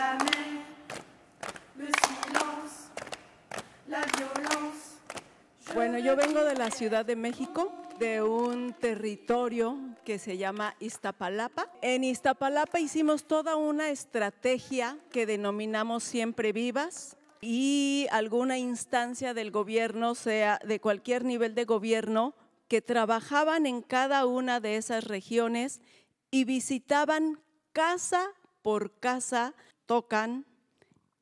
jamais le silence, la violence. Bueno, yo vengo de la Ciudad de México, de un territorio que se llama Iztapalapa. En Iztapalapa hicimos toda una estrategia que denominamos Siempre Vivas y alguna instancia del gobierno, sea de cualquier nivel de gobierno, que trabajaban en cada una de esas regiones y visitaban casa por casa, tocan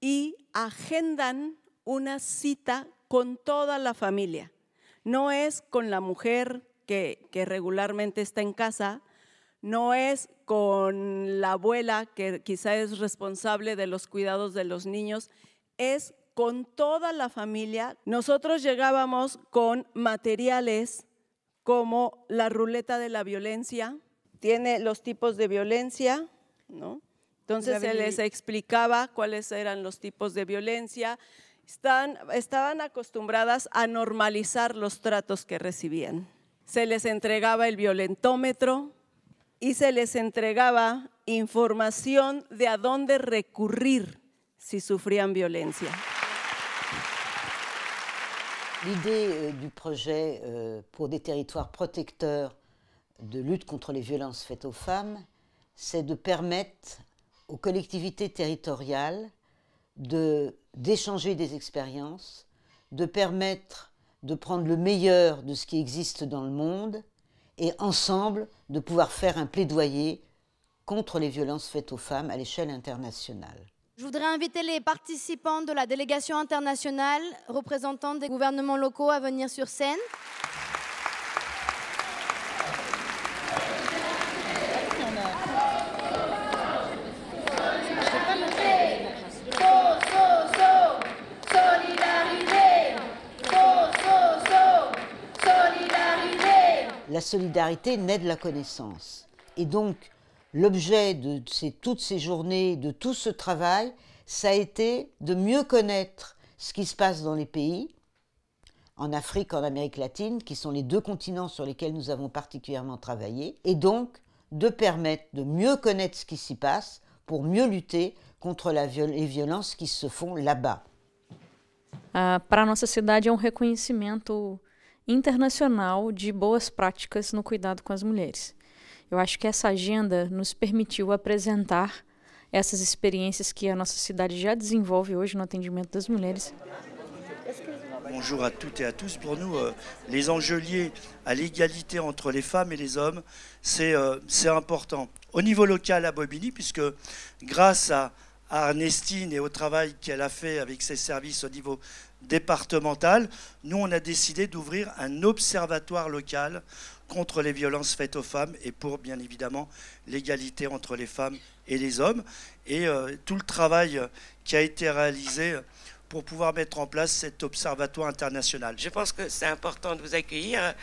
y agendan una cita con toda la familia. No es con la mujer que regularmente está en casa, no es con la abuela que quizá es responsable de los cuidados de los niños, es con toda la familia. Nosotros llegábamos con materiales como la ruleta de la violencia, tiene los tipos de violencia, ¿no? Entonces se les explicaba cuáles eran los tipos de violencia. Estaban acostumbradas a normalizar los tratos que recibían. Se les entregaba el violentómetro y se les entregaba información de a dónde recurrir si sufrían violencia. L'idée du projet pour des territoires protecteurs de lutte contre les violences faites aux femmes, c'est de permettre aux collectivités territoriales d'échanger des expériences, de permettre de prendre le meilleur de ce qui existe dans le monde et ensemble de pouvoir faire un plaidoyer contre les violences faites aux femmes à l'échelle internationale. Je voudrais inviter les participants de la délégation internationale, représentants des gouvernements locaux, à venir sur scène. La solidarité naît de la connaissance. Et donc, l'objet de toutes ces journées, de tout ce travail, ça a été de mieux connaître ce qui se passe dans les pays, en Afrique, en Amérique latine, qui sont les deux continents sur lesquels nous avons particulièrement travaillé, et donc de permettre de mieux connaître ce qui s'y passe pour mieux lutter contre les violences qui se font là-bas. Para a nossa cidade é reconhecimento internacional de boas práticas no cuidado com as mulheres. Eu acho que essa agenda nos permitiu apresentar essas experiências que a nossa cidade já desenvolve hoje no atendimento das mulheres. Bonjour à toutes et à tous. Pour nous, les enjeux liés à l'égalité entre les femmes et les hommes, c'est important. Au niveau local à Bobigny, puisque grâce à Ernestine et au travail qu'elle a fait avec ses services au niveau départemental, nous on a décidé d'ouvrir un observatoire local contre les violences faites aux femmes et pour bien évidemment l'égalité entre les femmes et les hommes et tout le travail qui a été réalisé pour pouvoir mettre en place cet observatoire international. Je pense que c'est important de vous accueillir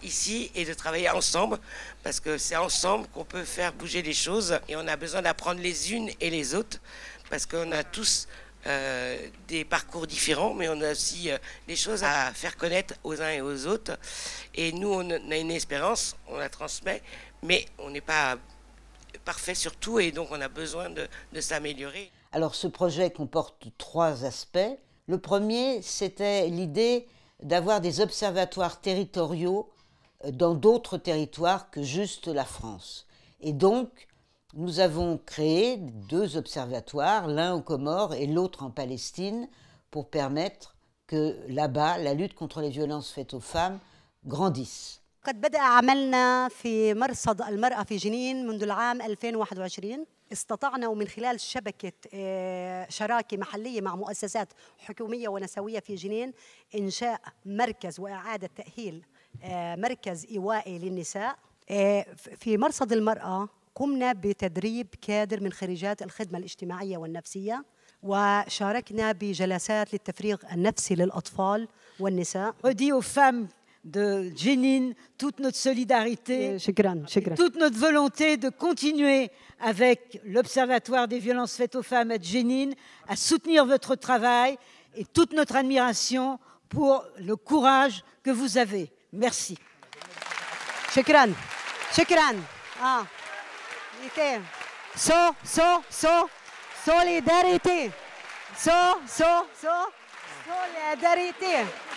ici et de travailler ensemble parce que c'est ensemble qu'on peut faire bouger les choses et on a besoin d'apprendre les unes et les autres parce qu'on a tous des parcours différents, mais on a aussi des choses à faire connaître aux uns et aux autres. Et nous, on a une expérience, on la transmet, mais on n'est pas parfait sur tout et donc on a besoin de s'améliorer. Alors ce projet comporte 3 aspects. Le premier, c'était l'idée d'avoir des observatoires territoriaux dans d'autres territoires que juste la France. Et donc, nous avons créé 2 observatoires, l'un aux Comores et l'autre en Palestine, pour permettre que là-bas, la lutte contre les violences faites aux femmes grandisse. قد بدأ عملنا في مرصد المرأة في جنين منذ العام 2021. استطعنا ومن خلال شبكة شراكة محلية مع مؤسسات حكومية ونسوية في جنين إنشاء مركز وإعادة تأهيل مركز إيوائي للنساء. في مرصد المرأة قمنا بتدريب كادر من خريجات الخدمة الاجتماعية والنفسية وشاركنا بجلسات للتفريغ النفسي للأطفال والنساء. Redis aux femmes de Jenin toute notre solidarité, toute notre volonté de continuer avec l'Observatoire des violences faites aux femmes à Jenin, à soutenir votre travail et toute notre admiration pour le courage que vous avez. Merci. شكرا. Solidarité. Solidarité.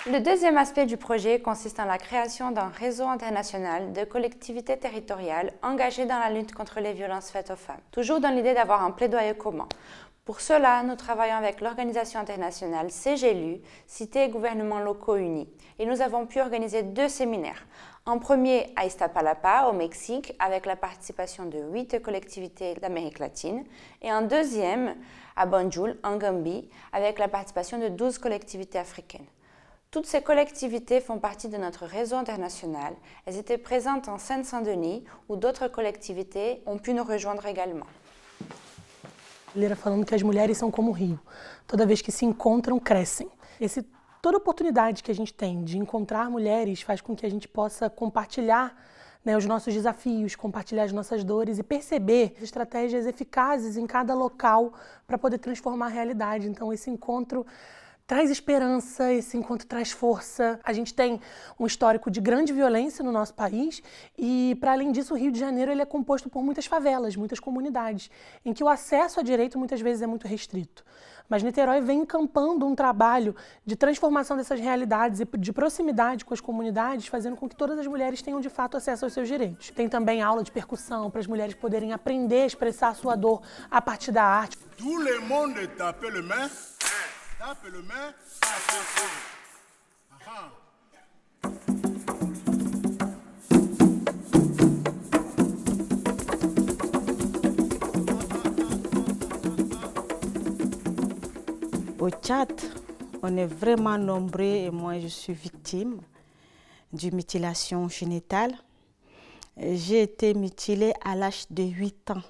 Le deuxième aspect du projet consiste en la création d'un réseau international de collectivités territoriales engagées dans la lutte contre les violences faites aux femmes, toujours dans l'idée d'avoir un plaidoyer commun. Pour cela, nous travaillons avec l'organisation internationale CGLU, Cités et gouvernements locaux unis, et nous avons pu organiser 2 séminaires. Un premier à Iztapalapa, au Mexique, avec la participation de 8 collectivités d'Amérique latine, et un deuxième à Banjul, en Gambie, avec la participation de 12 collectivités africaines. Toutes ces collectivités font partie de notre réseau international. Elles étaient présentes en Seine-Saint-Denis, où d'autres collectivités ont pu nous rejoindre également. Falando que as mulheres são como o rio. Toda vez que se encontram, crescem. Toda oportunidade que a gente tem de encontrar mulheres faz com que a gente possa compartilhar, né, os nossos desafios, compartilhar as nossas dores e perceber estratégias eficazes em cada local para poder transformar a realidade. Então, esse encontro traz esperança, esse encontro traz força. A gente tem um histórico de grande violência no nosso país e, para além disso, o Rio de Janeiro ele é composto por muitas favelas, muitas comunidades, em que o acesso a direito muitas vezes é muito restrito. Mas Niterói vem encampando um trabalho de transformação dessas realidades e de proximidade com as comunidades, fazendo com que todas as mulheres tenham de fato acesso aos seus direitos. Tem também aula de percussão para as mulheres poderem aprender a expressar a sua dor a partir da arte. Tout le monde tape le main. Tape le main, Au Tchad, on est vraiment nombreux et moi je suis victime d'une mutilation génitale. J'ai été mutilée à l'âge de 8 ans,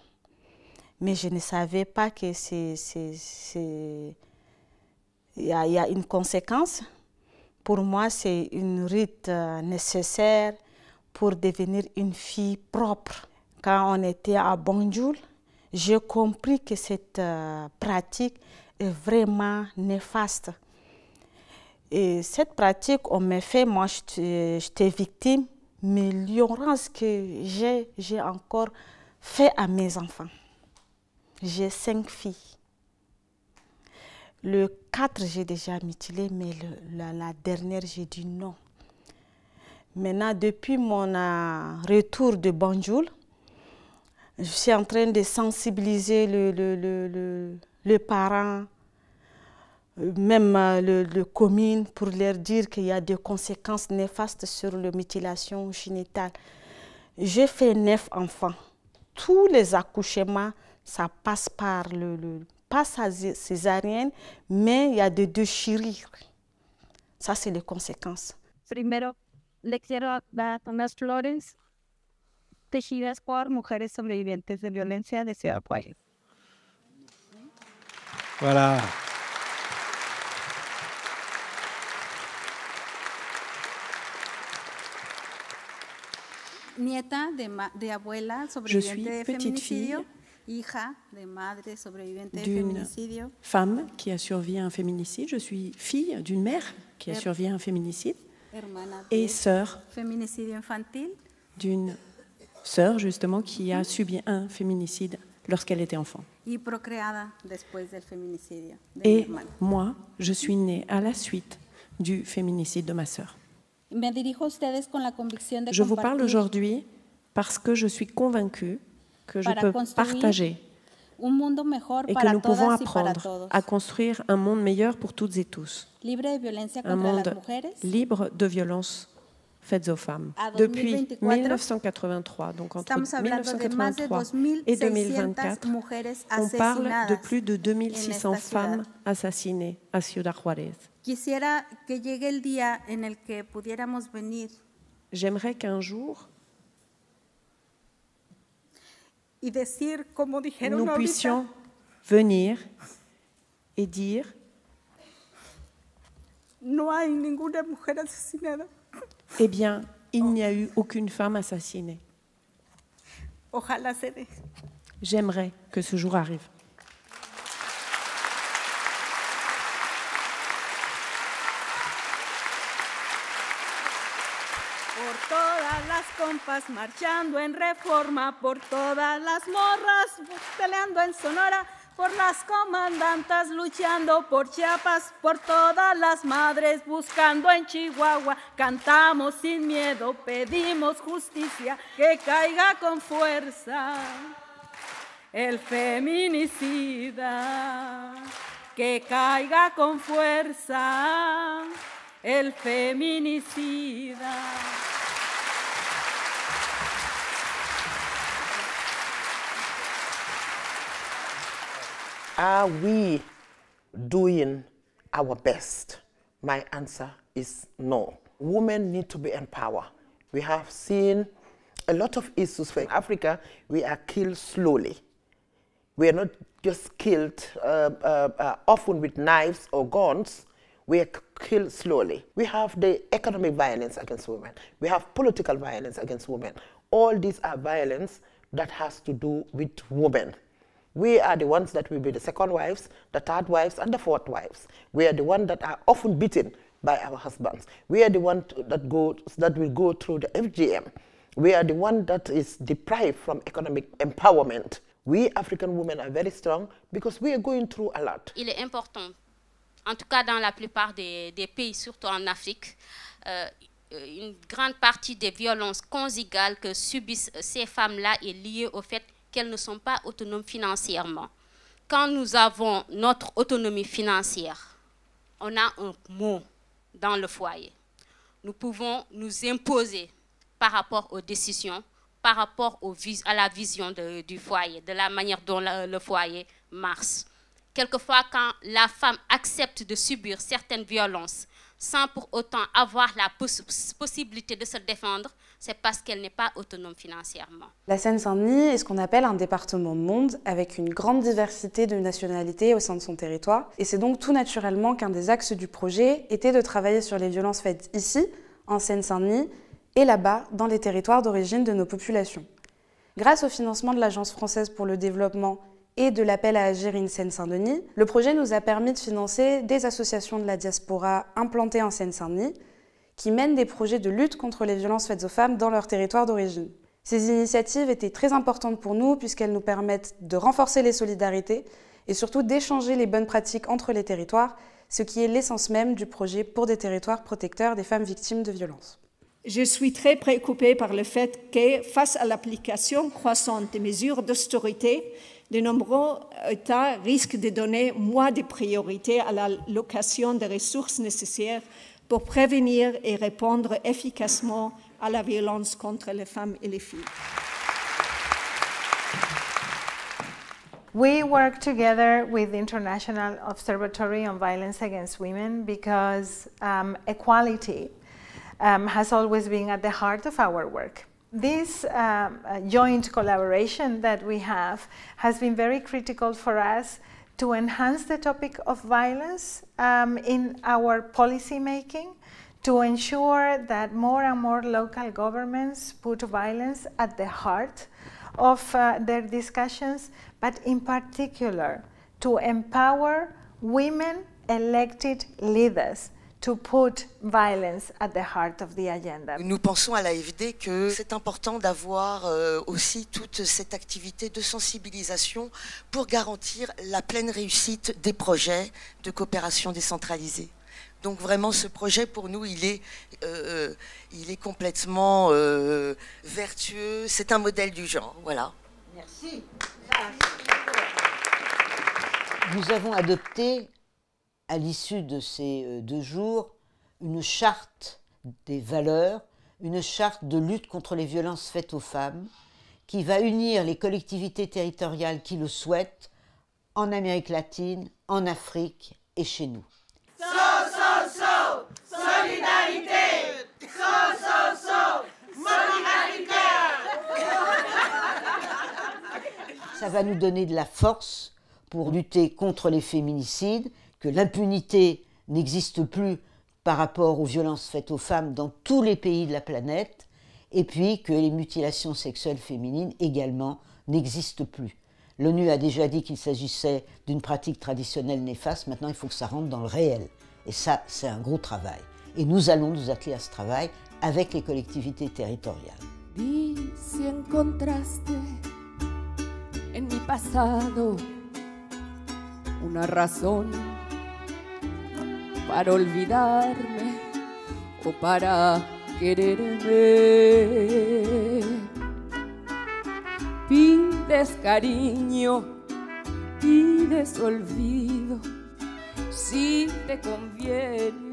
mais je ne savais pas que il y a une conséquence. Pour moi, c'est une rite nécessaire pour devenir une fille propre. Quand on était à Banjul, j'ai compris que cette pratique est vraiment néfaste. Et cette pratique, on m'a fait, moi j'étais victime, mais l'ignorance que j'ai encore fait à mes enfants. J'ai 5 filles. Le 4, j'ai déjà mutilé, mais la dernière, j'ai dit non. Maintenant, depuis mon retour de Banjul, je suis en train de sensibiliser les parents, même le commune, pour leur dire qu'il y a des conséquences néfastes sur la mutilation génitale. J'ai fait 9 enfants. Tous les accouchements, ça passe par pas césarienne, mais il y a des déchirures. Ça, c'est les conséquences. Primero, le quiero dar unas flores tejidas por mujeres sobrevivientes de violencia de Ciudad Juárez. Voilà. Nieta de abuela sobreviviente de feminicidio. Hija de madre sobreviviente de feminicidio. Femme qui a survécu à un féminicide. Je suis fille d'une mère qui a survécu à un féminicide. Et sœur d'une sœur justement qui a subi un féminicide lorsqu'elle était enfant. Y procreada después del feminicidio de Et mi hermana. moi, je suis née à la suite du féminicide de ma sœur. Me dirijo a ustedes con la convicción de Je vous parle compartir aujourd'hui parce que je suis convaincue que je para peux construir partager un mundo mejor et que para nous pouvons todas y para apprendre todos. à construire un monde meilleur pour toutes et tous. Libre de violencia Un contra las monde mujeres. libre de violences faites aux femmes. À Depuis 2024, 1983, donc entre estamos hablando de más de 1983 et 2.600 2024, mujeres on parle de asesinadas plus de 2600 en esta ciudad. femmes assassinées à Ciudad Juárez. Quisiera que llegue el día en el que pudiéramos venir J'aimerais qu'un jour, y decir, como dijeron nous ahorita, puissions venir et dire no hay ninguna mujer asesinada. eh bien, il n'y a eu aucune femme assassinée. Ojalá se dé. J'aimerais que ce jour arrive. Por todas las compas marchando en Reforma, por todas las morras peleando en Sonora, Por las comandantas luchando por Chiapas, por todas las madres buscando en Chihuahua. Cantamos sin miedo, pedimos justicia, que caiga con fuerza el feminicida. Que caiga con fuerza el feminicida. Are we doing our best? My answer is no. Women need to be empowered. We have seen a lot of issues. For Africa, we are killed slowly. We are not just killed often with knives or guns. We are killed slowly. We have the economic violence against women. We have political violence against women. All these are violence that has to do with women. We are the ones that will be the second wives, the third wives, and the fourth wives. We are the ones that are often beaten by our husbands. We are the ones that will go through the FGM. We are the one that is deprived from economic empowerment. We African women are very strong because we are going through a lot. Il est important, en tout cas dans la plupart des pays, surtout en Afrique, une grande partie des violences conjugales que subissent ces femmes-là est liée au fait qu'elles ne sont pas autonomes financièrement. Quand nous avons notre autonomie financière, on a un mot dans le foyer. Nous pouvons nous imposer par rapport aux décisions, par rapport à la vision du foyer, de la manière dont le foyer marche. Quelquefois, quand la femme accepte de subir certaines violences sans pour autant avoir la possibilité de se défendre, c'est parce qu'elle n'est pas autonome financièrement. La Seine-Saint-Denis est ce qu'on appelle un département monde avec une grande diversité de nationalités au sein de son territoire. Et c'est donc tout naturellement qu'un des axes du projet était de travailler sur les violences faites ici, en Seine-Saint-Denis, et là-bas, dans les territoires d'origine de nos populations. Grâce au financement de l'Agence française pour le développement et de l'appel à agir in Seine-Saint-Denis, le projet nous a permis de financer des associations de la diaspora implantées en Seine-Saint-Denis qui mènent des projets de lutte contre les violences faites aux femmes dans leur territoire d'origine. Ces initiatives étaient très importantes pour nous puisqu'elles nous permettent de renforcer les solidarités et surtout d'échanger les bonnes pratiques entre les territoires, ce qui est l'essence même du projet pour des territoires protecteurs des femmes victimes de violences. Je suis très préoccupée par le fait que, face à l'application croissante des mesures d'austérité, de nombreux États risquent de donner moins de priorité à l'allocation des ressources nécessaires pour prévenir et répondre efficacement à la violence contre les femmes et les filles. We work together with the International Observatory on Violence Against Women because equality has always been at the heart of our work. This joint collaboration that we have has been very critical for us to enhance the topic of violence in our policy making, to ensure that more and more local governments put violence at the heart of their discussions, but in particular to empower women elected leaders to put violence at the heart of the agenda. Nous pensons à l'AFD que c'est important d'avoir aussi toute cette activité de sensibilisation pour garantir la pleine réussite des projets de coopération décentralisée. Donc vraiment ce projet pour nous il est complètement vertueux, c'est un modèle du genre, voilà. Merci. Nous avons adopté à l'issue de ces 2 jours, une charte des valeurs, une charte de lutte contre les violences faites aux femmes, qui va unir les collectivités territoriales qui le souhaitent en Amérique latine, en Afrique et chez nous. Solidarité! Solidarité! Ça va nous donner de la force pour lutter contre les féminicides, que l'impunité n'existe plus par rapport aux violences faites aux femmes dans tous les pays de la planète, et puis que les mutilations sexuelles féminines également n'existent plus. L'ONU a déjà dit qu'il s'agissait d'une pratique traditionnelle néfaste, maintenant il faut que ça rentre dans le réel. Et ça, c'est un gros travail. Et nous allons nous atteler à ce travail avec les collectivités territoriales. Vi si encontraste en mi pasado una razón para olvidarme o para quererme. Pides cariño, pides olvido, si te conviene